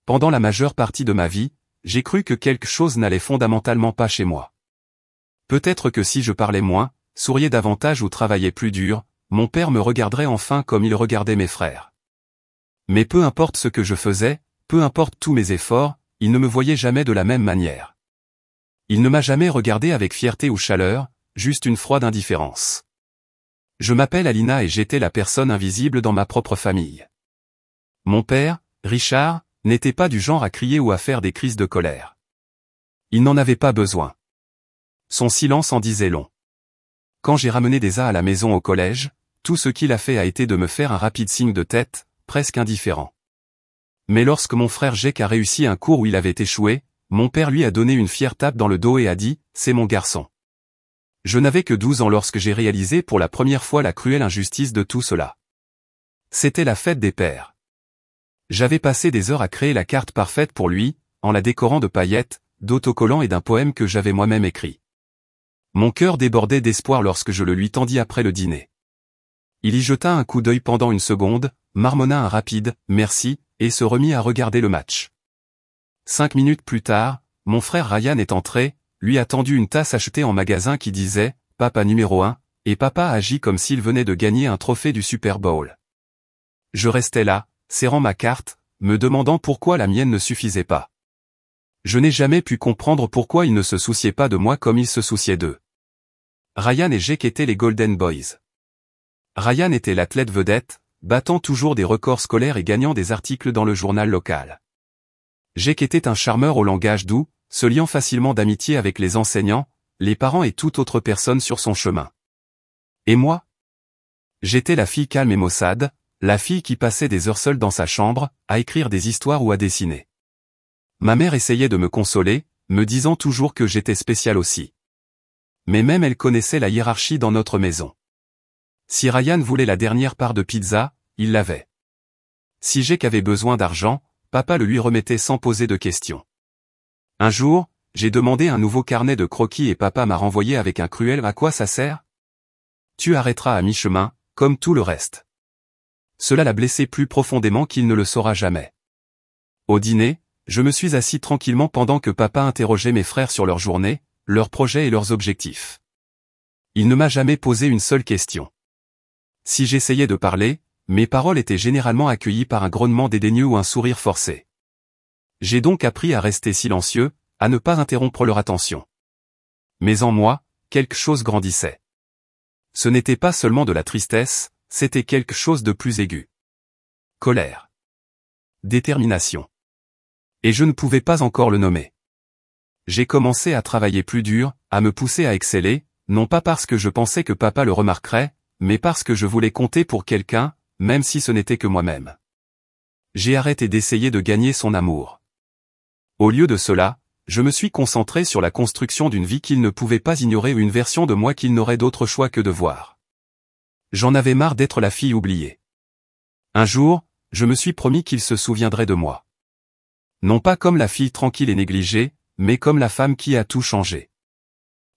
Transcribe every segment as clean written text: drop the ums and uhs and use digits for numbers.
pendant la majeure partie de ma vie, j'ai cru que quelque chose n'allait fondamentalement pas chez moi. Peut-être que si je parlais moins, souriais davantage ou travaillais plus dur, mon père me regarderait enfin comme il regardait mes frères. Mais peu importe ce que je faisais, peu importe tous mes efforts, il ne me voyait jamais de la même manière. Il ne m'a jamais regardé avec fierté ou chaleur, juste une froide indifférence. Je m'appelle Alina et j'étais la personne invisible dans ma propre famille. Mon père, Richard, n'était pas du genre à crier ou à faire des crises de colère. Il n'en avait pas besoin. Son silence en disait long. Quand j'ai ramené des œufs à la maison au collège, tout ce qu'il a fait a été de me faire un rapide signe de tête, presque indifférent. Mais lorsque mon frère Jake a réussi un cours où il avait échoué, mon père lui a donné une fière tape dans le dos et a dit « C'est mon garçon ». Je n'avais que 12 ans lorsque j'ai réalisé pour la première fois la cruelle injustice de tout cela. C'était la fête des pères. J'avais passé des heures à créer la carte parfaite pour lui, en la décorant de paillettes, d'autocollants et d'un poème que j'avais moi-même écrit. Mon cœur débordait d'espoir lorsque je le lui tendis après le dîner. Il y jeta un coup d'œil pendant une seconde, marmonna un rapide « merci » et se remit à regarder le match. 5 minutes plus tard, mon frère Ryan est entré, lui a tendu une tasse achetée en magasin qui disait « Papa numéro 1 » et papa agit comme s'il venait de gagner un trophée du Super Bowl. Je restais là, serrant ma carte, me demandant pourquoi la mienne ne suffisait pas. Je n'ai jamais pu comprendre pourquoi ils ne se souciaient pas de moi comme ils se souciaient d'eux. Ryan et Jake étaient les Golden Boys. Ryan était l'athlète vedette, battant toujours des records scolaires et gagnant des articles dans le journal local. Jake était un charmeur au langage doux, se liant facilement d'amitié avec les enseignants, les parents et toute autre personne sur son chemin. Et moi? J'étais la fille calme et maussade, la fille qui passait des heures seule dans sa chambre, à écrire des histoires ou à dessiner. Ma mère essayait de me consoler, me disant toujours que j'étais spécial aussi. Mais même elle connaissait la hiérarchie dans notre maison. Si Ryan voulait la dernière part de pizza, il l'avait. Si Jake avait besoin d'argent, papa le lui remettait sans poser de questions. Un jour, j'ai demandé un nouveau carnet de croquis et papa m'a renvoyé avec un cruel « À quoi ça sert ? Tu arrêteras à mi-chemin, comme tout le reste. » Cela l'a blessé plus profondément qu'il ne le saura jamais. Au dîner, je me suis assis tranquillement pendant que papa interrogeait mes frères sur leur journée, leurs projets et leurs objectifs. Il ne m'a jamais posé une seule question. Si j'essayais de parler, mes paroles étaient généralement accueillies par un grognement dédaigneux ou un sourire forcé. J'ai donc appris à rester silencieux, à ne pas interrompre leur attention. Mais en moi, quelque chose grandissait. Ce n'était pas seulement de la tristesse, c'était quelque chose de plus aigu. Colère. Détermination. Et je ne pouvais pas encore le nommer. J'ai commencé à travailler plus dur, à me pousser à exceller, non pas parce que je pensais que papa le remarquerait, mais parce que je voulais compter pour quelqu'un, même si ce n'était que moi-même. J'ai arrêté d'essayer de gagner son amour. Au lieu de cela, je me suis concentré sur la construction d'une vie qu'il ne pouvait pas ignorer ou une version de moi qu'il n'aurait d'autre choix que de voir. J'en avais marre d'être la fille oubliée. Un jour, je me suis promis qu'il se souviendrait de moi. Non pas comme la fille tranquille et négligée, mais comme la femme qui a tout changé.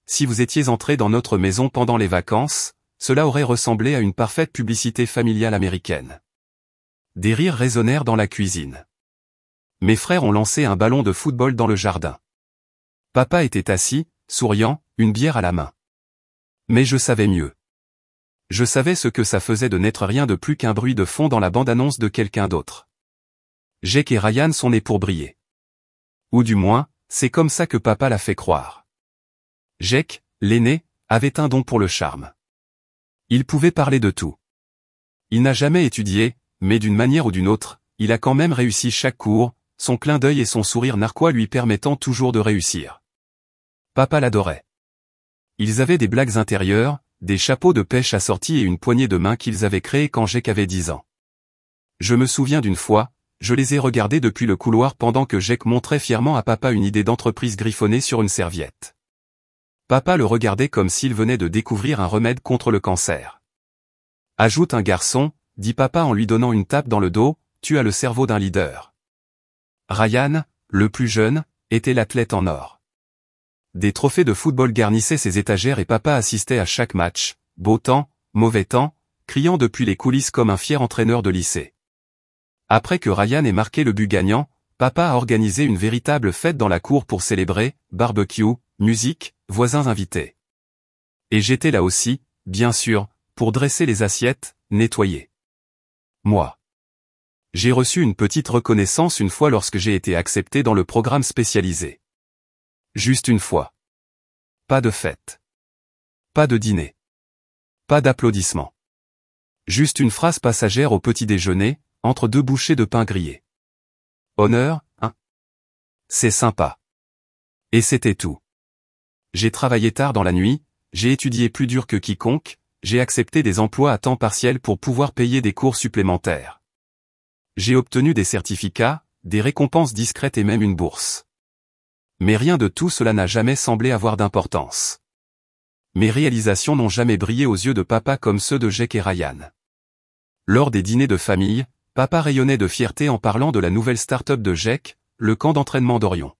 Si vous étiez entré dans notre maison pendant les vacances, cela aurait ressemblé à une parfaite publicité familiale américaine. Des rires résonnèrent dans la cuisine. Mes frères ont lancé un ballon de football dans le jardin. Papa était assis, souriant, une bière à la main. Mais je savais mieux. Je savais ce que ça faisait de n'être rien de plus qu'un bruit de fond dans la bande-annonce de quelqu'un d'autre. Jake et Ryan sont nés pour briller. Ou du moins, c'est comme ça que papa l'a fait croire. Jake, l'aîné, avait un don pour le charme. Il pouvait parler de tout. Il n'a jamais étudié, mais d'une manière ou d'une autre, il a quand même réussi chaque cours, son clin d'œil et son sourire narquois lui permettant toujours de réussir. Papa l'adorait. Ils avaient des blagues intérieures, des chapeaux de pêche assortis et une poignée de main qu'ils avaient créés quand Jake avait 10 ans. Je me souviens d'une fois, je les ai regardés depuis le couloir pendant que Jake montrait fièrement à papa une idée d'entreprise griffonnée sur une serviette. Papa le regardait comme s'il venait de découvrir un remède contre le cancer. Ajoute un garçon, dit papa en lui donnant une tape dans le dos, tu as le cerveau d'un leader. Ryan, le plus jeune, était l'athlète en or. Des trophées de football garnissaient ses étagères et papa assistait à chaque match, beau temps, mauvais temps, criant depuis les coulisses comme un fier entraîneur de lycée. Après que Ryan ait marqué le but gagnant, papa a organisé une véritable fête dans la cour pour célébrer, barbecue, musique, voisins invités. Et j'étais là aussi, bien sûr, pour dresser les assiettes, nettoyer. Moi. J'ai reçu une petite reconnaissance une fois lorsque j'ai été accepté dans le programme spécialisé. Juste une fois. Pas de fête. Pas de dîner. Pas d'applaudissements. Juste une phrase passagère au petit déjeuner, entre deux bouchées de pain grillé. Honneur, hein? C'est sympa. Et c'était tout. J'ai travaillé tard dans la nuit, j'ai étudié plus dur que quiconque, j'ai accepté des emplois à temps partiel pour pouvoir payer des cours supplémentaires. J'ai obtenu des certificats, des récompenses discrètes et même une bourse. Mais rien de tout cela n'a jamais semblé avoir d'importance. Mes réalisations n'ont jamais brillé aux yeux de papa comme ceux de Jake et Ryan. Lors des dîners de famille, papa rayonnait de fierté en parlant de la nouvelle start-up de Jake, le camp d'entraînement d'Orion.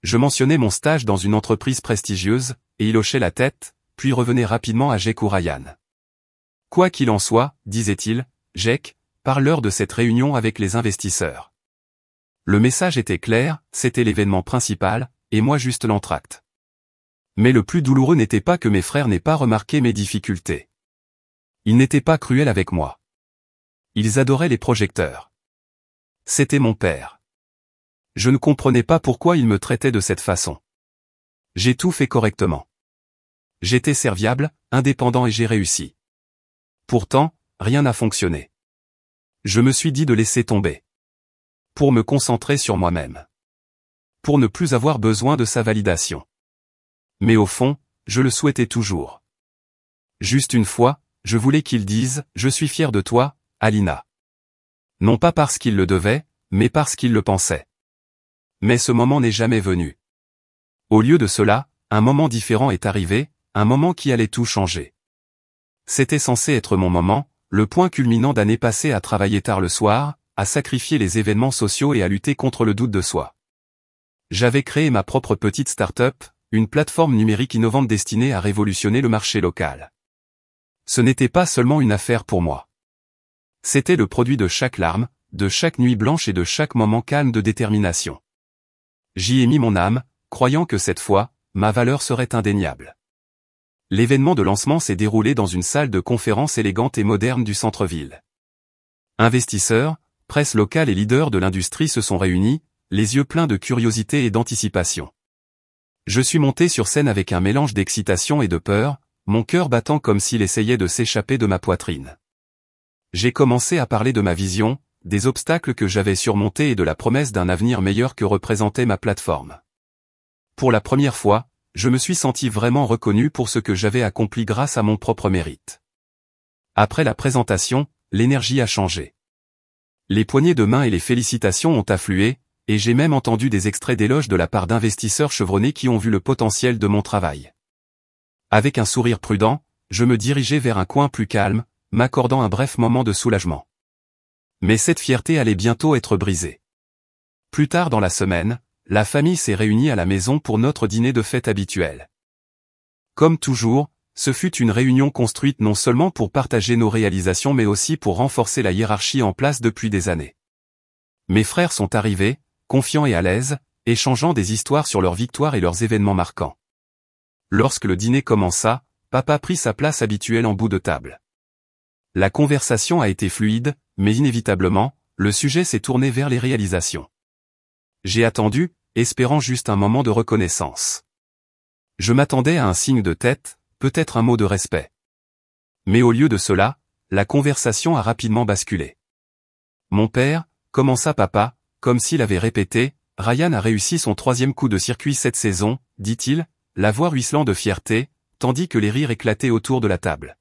Je mentionnais mon stage dans une entreprise prestigieuse, et il hochait la tête, puis revenait rapidement à Jake ou Ryan. Quoi qu'il en soit, disait-il, Jake, parle-leur de cette réunion avec les investisseurs. Le message était clair, c'était l'événement principal, et moi juste l'entracte. Mais le plus douloureux n'était pas que mes frères n'aient pas remarqué mes difficultés. Ils n'étaient pas cruels avec moi. Ils adoraient les projecteurs. C'était mon père. Je ne comprenais pas pourquoi il me traitait de cette façon. J'ai tout fait correctement. J'étais serviable, indépendant et j'ai réussi. Pourtant, rien n'a fonctionné. Je me suis dit de laisser tomber. Pour me concentrer sur moi-même. Pour ne plus avoir besoin de sa validation. Mais au fond, je le souhaitais toujours. Juste une fois, je voulais qu'il dise « Je suis fier de toi, Alina ». Non pas parce qu'il le devait, mais parce qu'il le pensait. Mais ce moment n'est jamais venu. Au lieu de cela, un moment différent est arrivé, un moment qui allait tout changer. C'était censé être mon moment, le point culminant d'années passées à travailler tard le soir, à sacrifier les événements sociaux et à lutter contre le doute de soi. J'avais créé ma propre petite start-up, une plateforme numérique innovante destinée à révolutionner le marché local. Ce n'était pas seulement une affaire pour moi. C'était le produit de chaque larme, de chaque nuit blanche et de chaque moment calme de détermination. J'y ai mis mon âme, croyant que cette fois, ma valeur serait indéniable. L'événement de lancement s'est déroulé dans une salle de conférence élégante et moderne du centre-ville. Investisseurs, presse locale et leaders de l'industrie se sont réunis, les yeux pleins de curiosité et d'anticipation. Je suis monté sur scène avec un mélange d'excitation et de peur, mon cœur battant comme s'il essayait de s'échapper de ma poitrine. J'ai commencé à parler de ma vision, des obstacles que j'avais surmontés et de la promesse d'un avenir meilleur que représentait ma plateforme. Pour la première fois, je me suis senti vraiment reconnu pour ce que j'avais accompli grâce à mon propre mérite. Après la présentation, l'énergie a changé. Les poignées de main et les félicitations ont afflué, et j'ai même entendu des extraits d'éloges de la part d'investisseurs chevronnés qui ont vu le potentiel de mon travail. Avec un sourire prudent, je me dirigeais vers un coin plus calme, m'accordant un bref moment de soulagement. Mais cette fierté allait bientôt être brisée. Plus tard dans la semaine, la famille s'est réunie à la maison pour notre dîner de fête habituel. Comme toujours, ce fut une réunion construite non seulement pour partager nos réalisations mais aussi pour renforcer la hiérarchie en place depuis des années. Mes frères sont arrivés, confiants et à l'aise, échangeant des histoires sur leurs victoires et leurs événements marquants. Lorsque le dîner commença, papa prit sa place habituelle en bout de table. La conversation a été fluide, mais inévitablement, le sujet s'est tourné vers les réalisations. J'ai attendu, espérant juste un moment de reconnaissance. Je m'attendais à un signe de tête, peut-être un mot de respect. Mais au lieu de cela, la conversation a rapidement basculé. Mon père, commença papa, comme s'il avait répété, Ryan a réussi son 3e coup de circuit cette saison, dit-il, la voix ruisselant de fierté, tandis que les rires éclataient autour de la table.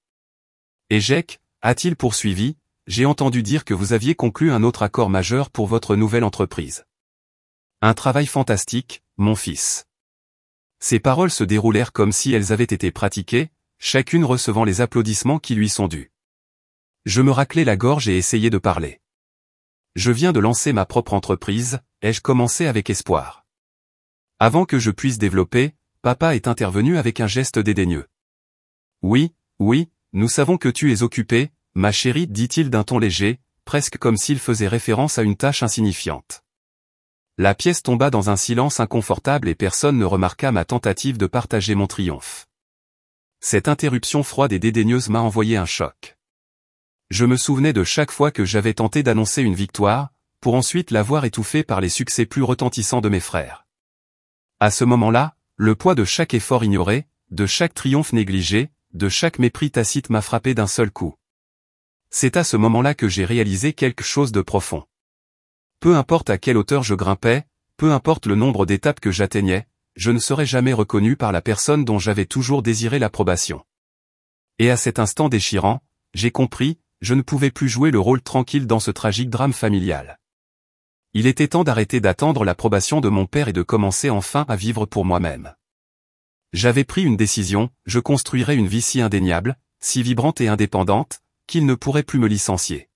Et Jake, a-t-il poursuivi, j'ai entendu dire que vous aviez conclu un autre accord majeur pour votre nouvelle entreprise. Un travail fantastique, mon fils. Ces paroles se déroulèrent comme si elles avaient été pratiquées, chacune recevant les applaudissements qui lui sont dus. Je me raclai la gorge et essayai de parler. Je viens de lancer ma propre entreprise, ai-je commencé avec espoir. Avant que je puisse développer, papa est intervenu avec un geste dédaigneux. Oui, nous savons que tu es occupée, ma chérie, dit-il d'un ton léger, presque comme s'il faisait référence à une tâche insignifiante. La pièce tomba dans un silence inconfortable et personne ne remarqua ma tentative de partager mon triomphe. Cette interruption froide et dédaigneuse m'a envoyé un choc. Je me souvenais de chaque fois que j'avais tenté d'annoncer une victoire, pour ensuite la voir étouffée par les succès plus retentissants de mes frères. À ce moment-là, le poids de chaque effort ignoré, de chaque triomphe négligé, de chaque mépris tacite m'a frappé d'un seul coup. C'est à ce moment-là que j'ai réalisé quelque chose de profond. Peu importe à quelle hauteur je grimpais, peu importe le nombre d'étapes que j'atteignais, je ne serais jamais reconnu par la personne dont j'avais toujours désiré l'approbation. Et à cet instant déchirant, j'ai compris, je ne pouvais plus jouer le rôle tranquille dans ce tragique drame familial. Il était temps d'arrêter d'attendre l'approbation de mon père et de commencer enfin à vivre pour moi-même. J'avais pris une décision, je construirais une vie si indéniable, si vibrante et indépendante, qu'il ne pourrait plus me licencier.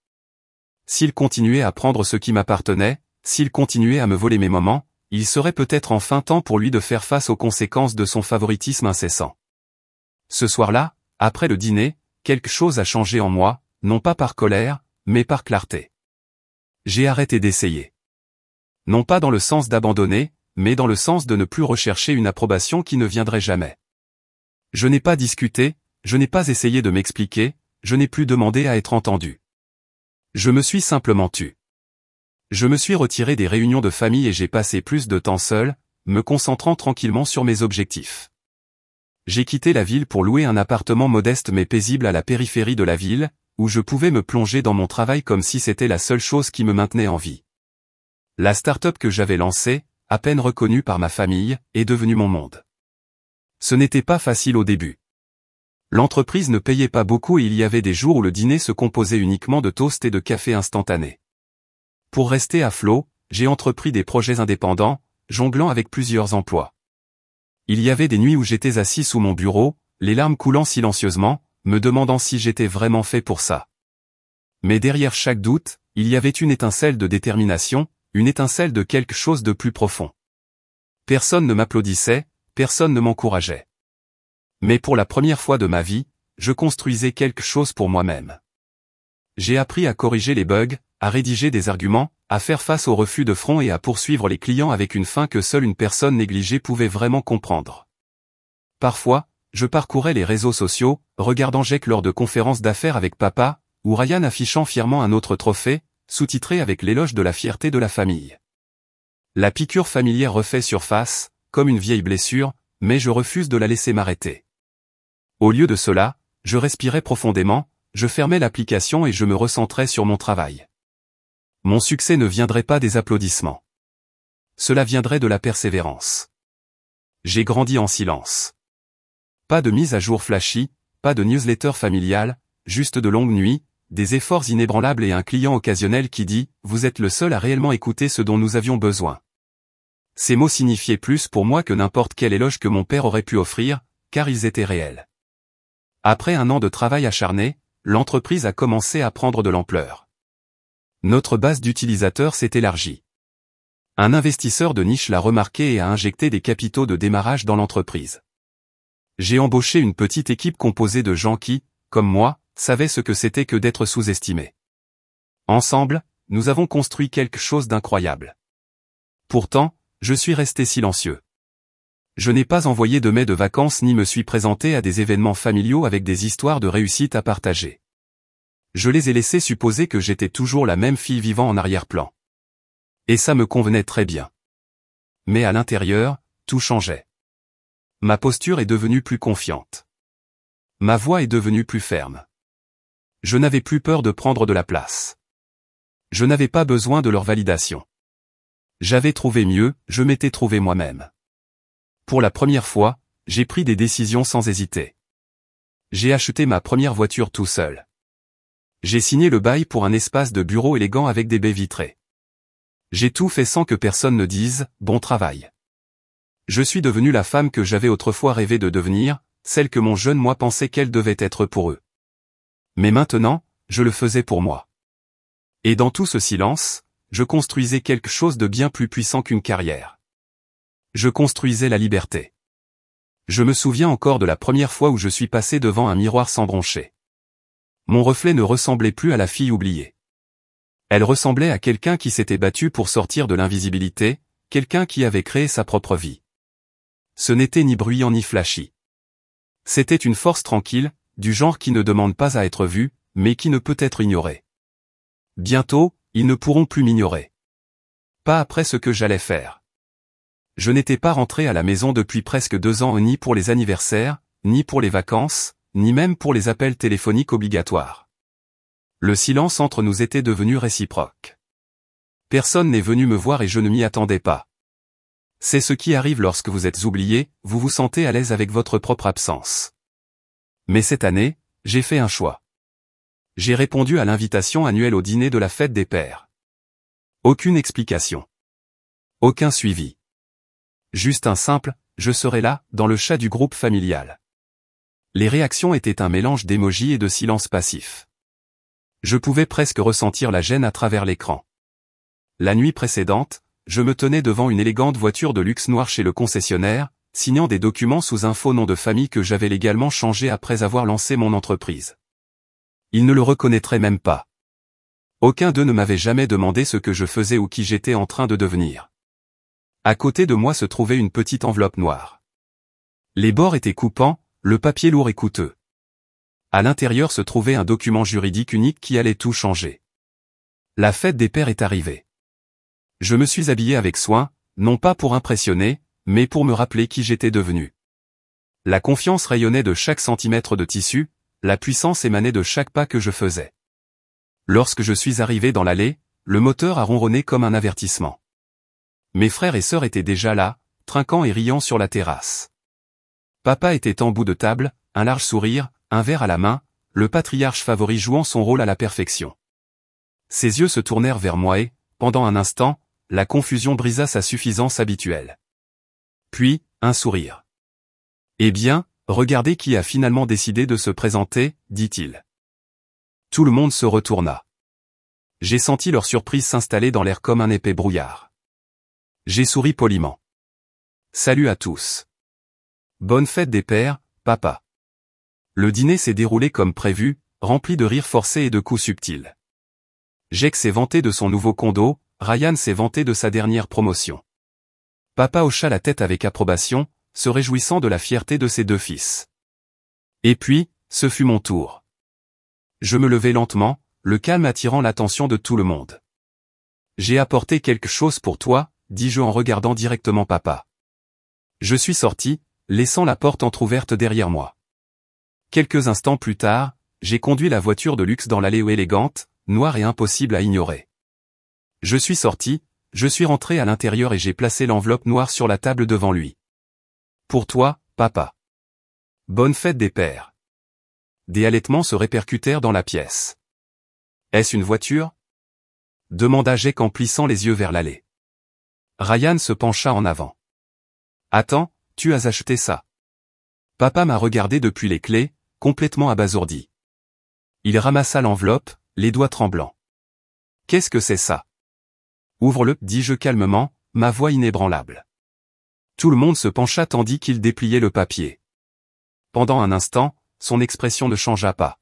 S'il continuait à prendre ce qui m'appartenait, s'il continuait à me voler mes moments, il serait peut-être enfin temps pour lui de faire face aux conséquences de son favoritisme incessant. Ce soir-là, après le dîner, quelque chose a changé en moi, non pas par colère, mais par clarté. J'ai arrêté d'essayer. Non pas dans le sens d'abandonner, mais dans le sens de ne plus rechercher une approbation qui ne viendrait jamais. Je n'ai pas discuté, je n'ai pas essayé de m'expliquer, je n'ai plus demandé à être entendu. Je me suis simplement tu. Je me suis retiré des réunions de famille et j'ai passé plus de temps seul, me concentrant tranquillement sur mes objectifs. J'ai quitté la ville pour louer un appartement modeste mais paisible à la périphérie de la ville, où je pouvais me plonger dans mon travail comme si c'était la seule chose qui me maintenait en vie. La start-up que j'avais lancée, à peine reconnue par ma famille, est devenue mon monde. Ce n'était pas facile au début. L'entreprise ne payait pas beaucoup et il y avait des jours où le dîner se composait uniquement de toast et de café instantané. Pour rester à flot, j'ai entrepris des projets indépendants, jonglant avec plusieurs emplois. Il y avait des nuits où j'étais assis sous mon bureau, les larmes coulant silencieusement, me demandant si j'étais vraiment fait pour ça. Mais derrière chaque doute, il y avait une étincelle de détermination, une étincelle de quelque chose de plus profond. Personne ne m'applaudissait, personne ne m'encourageait. Mais pour la première fois de ma vie, je construisais quelque chose pour moi-même. J'ai appris à corriger les bugs, à rédiger des arguments, à faire face aux refus de front et à poursuivre les clients avec une fin que seule une personne négligée pouvait vraiment comprendre. Parfois, je parcourais les réseaux sociaux, regardant Jake lors de conférences d'affaires avec papa, ou Ryan affichant fièrement un autre trophée, sous-titré avec l'éloge de la fierté de la famille. La piqûre familière refait surface, comme une vieille blessure, mais je refuse de la laisser m'arrêter. Au lieu de cela, je respirais profondément, je fermais l'application et je me recentrais sur mon travail. Mon succès ne viendrait pas des applaudissements. Cela viendrait de la persévérance. J'ai grandi en silence. Pas de mise à jour flashy, pas de newsletter familiale, juste de longues nuits, des efforts inébranlables et un client occasionnel qui dit « Vous êtes le seul à réellement écouter ce dont nous avions besoin ». Ces mots signifiaient plus pour moi que n'importe quel éloge que mon père aurait pu offrir, car ils étaient réels. Après un an de travail acharné, l'entreprise a commencé à prendre de l'ampleur. Notre base d'utilisateurs s'est élargie. Un investisseur de niche l'a remarqué et a injecté des capitaux de démarrage dans l'entreprise. J'ai embauché une petite équipe composée de gens qui, comme moi, savaient ce que c'était que d'être sous-estimés. Ensemble, nous avons construit quelque chose d'incroyable. Pourtant, je suis resté silencieux. Je n'ai pas envoyé de mails de vacances ni me suis présenté à des événements familiaux avec des histoires de réussite à partager. Je les ai laissés supposer que j'étais toujours la même fille vivant en arrière-plan. Et ça me convenait très bien. Mais à l'intérieur, tout changeait. Ma posture est devenue plus confiante. Ma voix est devenue plus ferme. Je n'avais plus peur de prendre de la place. Je n'avais pas besoin de leur validation. J'avais trouvé mieux, je m'étais trouvé moi-même. Pour la première fois, j'ai pris des décisions sans hésiter. J'ai acheté ma première voiture tout seul. J'ai signé le bail pour un espace de bureau élégant avec des baies vitrées. J'ai tout fait sans que personne ne dise « bon travail ». Je suis devenu la femme que j'avais autrefois rêvé de devenir, celle que mon jeune moi pensait qu'elle devait être pour eux. Mais maintenant, je le faisais pour moi. Et dans tout ce silence, je construisais quelque chose de bien plus puissant qu'une carrière. Je construisais la liberté. Je me souviens encore de la première fois où je suis passé devant un miroir sans broncher. Mon reflet ne ressemblait plus à la fille oubliée. Elle ressemblait à quelqu'un qui s'était battu pour sortir de l'invisibilité, quelqu'un qui avait créé sa propre vie. Ce n'était ni bruyant ni flashy. C'était une force tranquille, du genre qui ne demande pas à être vue, mais qui ne peut être ignorée. Bientôt, ils ne pourront plus m'ignorer. Pas après ce que j'allais faire. Je n'étais pas rentré à la maison depuis presque 2 ans, ni pour les anniversaires, ni pour les vacances, ni même pour les appels téléphoniques obligatoires. Le silence entre nous était devenu réciproque. Personne n'est venu me voir et je ne m'y attendais pas. C'est ce qui arrive lorsque vous êtes oublié, vous vous sentez à l'aise avec votre propre absence. Mais cette année, j'ai fait un choix. J'ai répondu à l'invitation annuelle au dîner de la fête des pères. Aucune explication. Aucun suivi. Juste un simple « je serai là » dans le chat du groupe familial. Les réactions étaient un mélange d'émojis et de silence passif. Je pouvais presque ressentir la gêne à travers l'écran. La nuit précédente, je me tenais devant une élégante voiture de luxe noire chez le concessionnaire, signant des documents sous un faux nom de famille que j'avais légalement changé après avoir lancé mon entreprise. Ils ne le reconnaîtraient même pas. Aucun d'eux ne m'avait jamais demandé ce que je faisais ou qui j'étais en train de devenir. À côté de moi se trouvait une petite enveloppe noire. Les bords étaient coupants, le papier lourd et coûteux. À l'intérieur se trouvait un document juridique unique qui allait tout changer. La fête des pères est arrivée. Je me suis habillé avec soin, non pas pour impressionner, mais pour me rappeler qui j'étais devenu. La confiance rayonnait de chaque centimètre de tissu, la puissance émanait de chaque pas que je faisais. Lorsque je suis arrivé dans l'allée, le moteur a ronronné comme un avertissement. Mes frères et sœurs étaient déjà là, trinquant et riant sur la terrasse. Papa était en bout de table, un large sourire, un verre à la main, le patriarche favori jouant son rôle à la perfection. Ses yeux se tournèrent vers moi et, pendant un instant, la confusion brisa sa suffisance habituelle. Puis, un sourire. « Eh bien, regardez qui a finalement décidé de se présenter, » dit-il. Tout le monde se retourna. J'ai senti leur surprise s'installer dans l'air comme un épais brouillard. J'ai souri poliment. « Salut à tous. Bonne fête des pères, papa. » Le dîner s'est déroulé comme prévu, rempli de rires forcés et de coups subtils. Jake s'est vanté de son nouveau condo, Ryan s'est vanté de sa dernière promotion. Papa hocha la tête avec approbation, se réjouissant de la fierté de ses 2 fils. Et puis, ce fut mon tour. Je me levai lentement, le calme attirant l'attention de tout le monde. « J'ai apporté quelque chose pour toi », dis-je en regardant directement papa. Je suis sorti, laissant la porte entr'ouverte derrière moi. Quelques instants plus tard, j'ai conduit la voiture de luxe dans l'allée élégante, noire et impossible à ignorer. Je suis sorti, je suis rentré à l'intérieur et j'ai placé l'enveloppe noire sur la table devant lui. « Pour toi, papa. Bonne fête des pères. » Des halètements se répercutèrent dans la pièce. « Est-ce une voiture ?» demanda Jake en plissant les yeux vers l'allée. Ryan se pencha en avant. « Attends, tu as acheté ça. » Papa m'a regardé depuis les clés, complètement abasourdi. Il ramassa l'enveloppe, les doigts tremblants. « Qu'est-ce que c'est ça ? » « Ouvre-le, dis-je calmement, ma voix inébranlable. Tout le monde se pencha tandis qu'il dépliait le papier. Pendant un instant, son expression ne changea pas.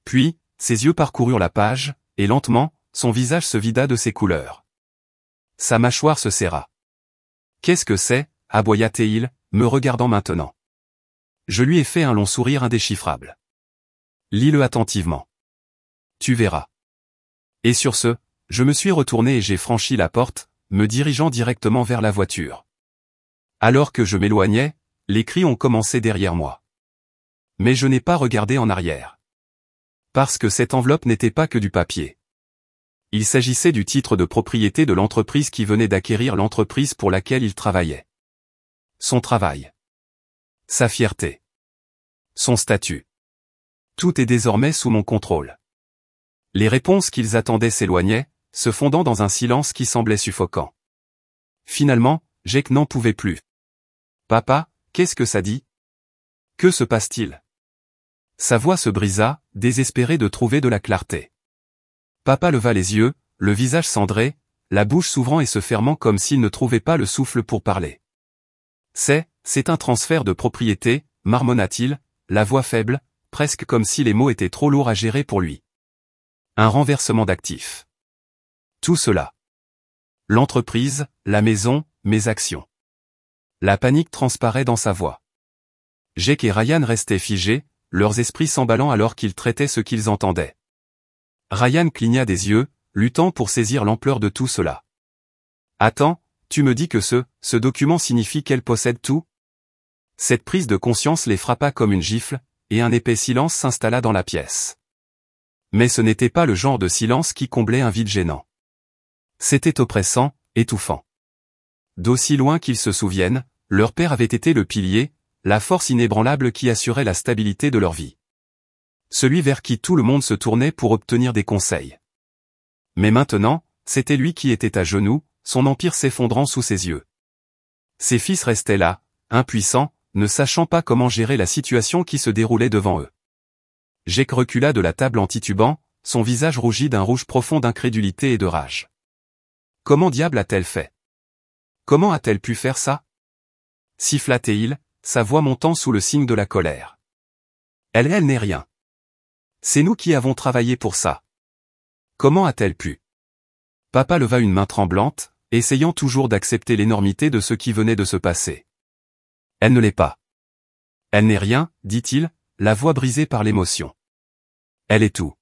Puis, ses yeux parcoururent la page, et lentement, son visage se vida de ses couleurs. Sa mâchoire se serra. « Qu'est-ce que c'est » aboya-t-il, me regardant maintenant. Je lui ai fait un long sourire indéchiffrable. « Lis-le attentivement. Tu verras. » Et sur ce, je me suis retourné et j'ai franchi la porte, me dirigeant directement vers la voiture. Alors que je m'éloignais, les cris ont commencé derrière moi. Mais je n'ai pas regardé en arrière. Parce que cette enveloppe n'était pas que du papier. Il s'agissait du titre de propriété de l'entreprise qui venait d'acquérir l'entreprise pour laquelle il travaillait. Son travail. Sa fierté. Son statut. Tout est désormais sous mon contrôle. Les réponses qu'ils attendaient s'éloignaient, se fondant dans un silence qui semblait suffocant. Finalement, Jake n'en pouvait plus. « Papa, qu'est-ce que ça dit ? Que se passe-t-il » Sa voix se brisa, désespéré de trouver de la clarté. Papa leva les yeux, le visage cendré, la bouche s'ouvrant et se fermant comme s'il ne trouvait pas le souffle pour parler. « C'est un transfert de propriété, marmonna-t-il, la voix faible, presque comme si les mots étaient trop lourds à gérer pour lui. Un renversement d'actifs. Tout cela. L'entreprise, la maison, mes actions. La panique transparaît dans sa voix. Jake et Ryan restaient figés, leurs esprits s'emballant alors qu'ils traitaient ce qu'ils entendaient. Ryan cligna des yeux, luttant pour saisir l'ampleur de tout cela. « Attends, tu me dis que ce document signifie qu'elle possède tout ?» Cette prise de conscience les frappa comme une gifle, et un épais silence s'installa dans la pièce. Mais ce n'était pas le genre de silence qui comblait un vide gênant. C'était oppressant, étouffant. D'aussi loin qu'ils se souviennent, leur père avait été le pilier, la force inébranlable qui assurait la stabilité de leur vie. Celui vers qui tout le monde se tournait pour obtenir des conseils. Mais maintenant, c'était lui qui était à genoux, son empire s'effondrant sous ses yeux. Ses fils restaient là, impuissants, ne sachant pas comment gérer la situation qui se déroulait devant eux. Jake recula de la table en titubant, son visage rougi d'un rouge profond d'incrédulité et de rage. Comment diable a-t-elle fait? Comment a-t-elle pu faire ça? Siffla-t-il, sa voix montant sous le signe de la colère. Elle n'est rien. C'est nous qui avons travaillé pour ça. Comment a-t-elle pu? Papa leva une main tremblante, essayant toujours d'accepter l'énormité de ce qui venait de se passer. Elle ne l'est pas. Elle n'est rien, dit-il, la voix brisée par l'émotion. Elle est tout.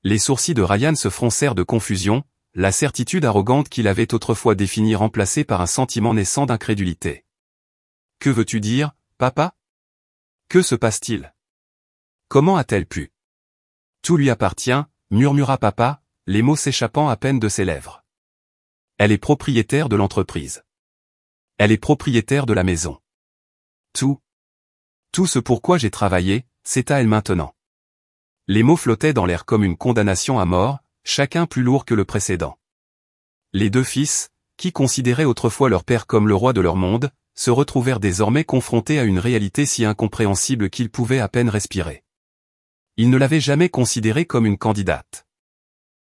Les sourcils de Ryan se froncèrent de confusion, la certitude arrogante qu'il avait autrefois définie remplacée par un sentiment naissant d'incrédulité. Que veux-tu dire, papa? Que se passe-t-il? Comment a-t-elle pu? Tout lui appartient, murmura papa, les mots s'échappant à peine de ses lèvres. Elle est propriétaire de l'entreprise. Elle est propriétaire de la maison. Tout ce pourquoi j'ai travaillé, c'est à elle maintenant. Les mots flottaient dans l'air comme une condamnation à mort, chacun plus lourd que le précédent. Les deux fils, qui considéraient autrefois leur père comme le roi de leur monde, se retrouvèrent désormais confrontés à une réalité si incompréhensible qu'ils pouvaient à peine respirer. Ils ne l'avaient jamais considérée comme une candidate.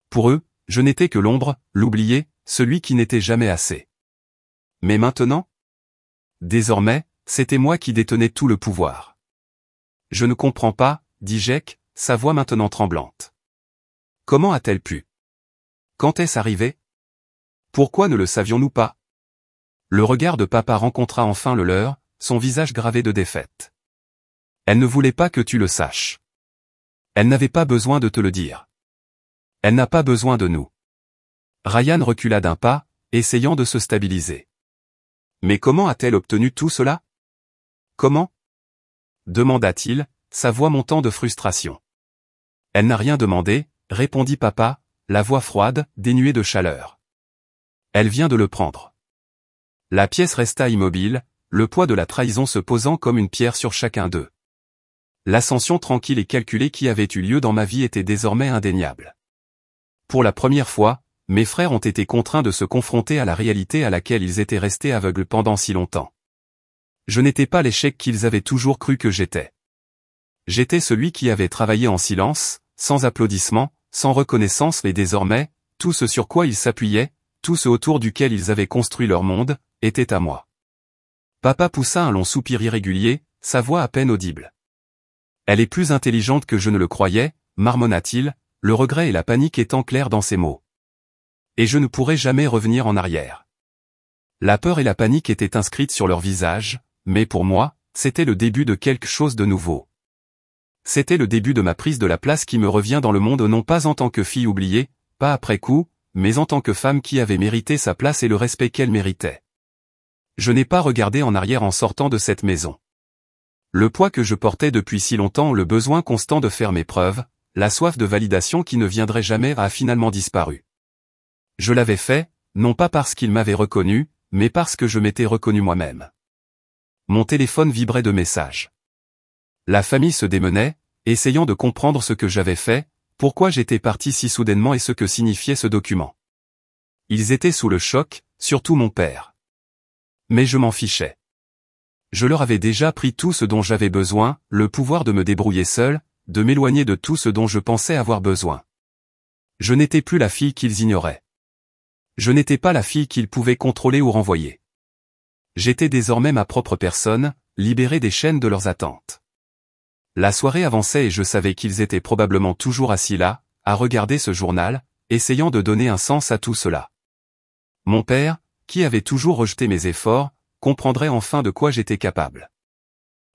Pour eux, je n'étais que l'ombre, l'oublié, celui qui n'était jamais assez. Mais maintenant? Désormais, c'était moi qui détenais tout le pouvoir. Je ne comprends pas, dit Jake, sa voix maintenant tremblante. Comment a-t-elle pu? Quand est-ce arrivé? Pourquoi ne le savions-nous pas? Le regard de papa rencontra enfin le leur, son visage gravé de défaite. Elle ne voulait pas que tu le saches. Elle n'avait pas besoin de te le dire. Elle n'a pas besoin de nous. Ryan recula d'un pas, essayant de se stabiliser. Mais comment a-t-elle obtenu tout cela? Comment? Demanda-t-il, sa voix montant de frustration. Elle n'a rien demandé, répondit papa, la voix froide, dénuée de chaleur. Elle vient de le prendre. La pièce resta immobile, le poids de la trahison se posant comme une pierre sur chacun d'eux. L'ascension tranquille et calculée qui avait eu lieu dans ma vie était désormais indéniable. Pour la première fois, mes frères ont été contraints de se confronter à la réalité à laquelle ils étaient restés aveugles pendant si longtemps. Je n'étais pas l'échec qu'ils avaient toujours cru que j'étais. J'étais celui qui avait travaillé en silence, sans applaudissements, sans reconnaissance et désormais, tout ce sur quoi ils s'appuyaient, tout ce autour duquel ils avaient construit leur monde, était à moi. Papa poussa un long soupir irrégulier, sa voix à peine audible. Elle est plus intelligente que je ne le croyais, marmonna-t-il, le regret et la panique étant clairs dans ses mots. Et je ne pourrai jamais revenir en arrière. La peur et la panique étaient inscrites sur leur visage, mais pour moi, c'était le début de quelque chose de nouveau. C'était le début de ma prise de la place qui me revient dans le monde non pas en tant que fille oubliée, pas après coup, mais en tant que femme qui avait mérité sa place et le respect qu'elle méritait. Je n'ai pas regardé en arrière en sortant de cette maison. Le poids que je portais depuis si longtemps, le besoin constant de faire mes preuves, la soif de validation qui ne viendrait jamais a finalement disparu. Je l'avais fait, non pas parce qu'il m'avait reconnu, mais parce que je m'étais reconnu moi-même. Mon téléphone vibrait de messages. La famille se démenait, essayant de comprendre ce que j'avais fait, pourquoi j'étais parti si soudainement et ce que signifiait ce document. Ils étaient sous le choc, surtout mon père. Mais je m'en fichais. Je leur avais déjà pris tout ce dont j'avais besoin, le pouvoir de me débrouiller seul, de m'éloigner de tout ce dont je pensais avoir besoin. Je n'étais plus la fille qu'ils ignoraient. Je n'étais pas la fille qu'ils pouvaient contrôler ou renvoyer. J'étais désormais ma propre personne, libérée des chaînes de leurs attentes. La soirée avançait et je savais qu'ils étaient probablement toujours assis là, à regarder ce journal, essayant de donner un sens à tout cela. Mon père, qui avait toujours rejeté mes efforts, comprendrait enfin de quoi j'étais capable.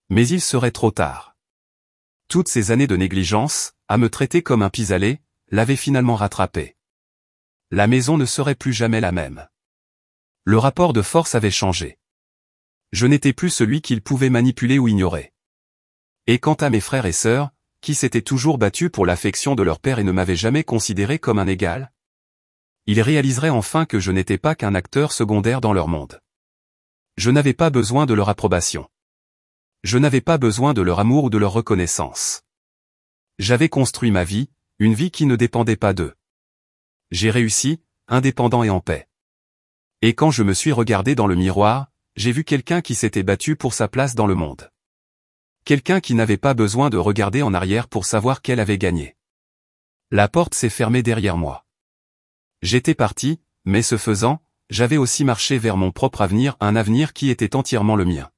Mais il serait trop tard. Toutes ces années de négligence, à me traiter comme un pis-aller, l'avaient finalement rattrapé. La maison ne serait plus jamais la même. Le rapport de force avait changé. Je n'étais plus celui qu'il pouvait manipuler ou ignorer. Et quant à mes frères et sœurs, qui s'étaient toujours battus pour l'affection de leur père et ne m'avaient jamais considéré comme un égal, ils réaliseraient enfin que je n'étais pas qu'un acteur secondaire dans leur monde. Je n'avais pas besoin de leur approbation. Je n'avais pas besoin de leur amour ou de leur reconnaissance. J'avais construit ma vie, une vie qui ne dépendait pas d'eux. J'ai réussi, indépendant et en paix. Et quand je me suis regardé dans le miroir, j'ai vu quelqu'un qui s'était battu pour sa place dans le monde. Quelqu'un qui n'avait pas besoin de regarder en arrière pour savoir qu'elle avait gagné. La porte s'est fermée derrière moi. J'étais parti, mais ce faisant, j'avais aussi marché vers mon propre avenir, un avenir qui était entièrement le mien.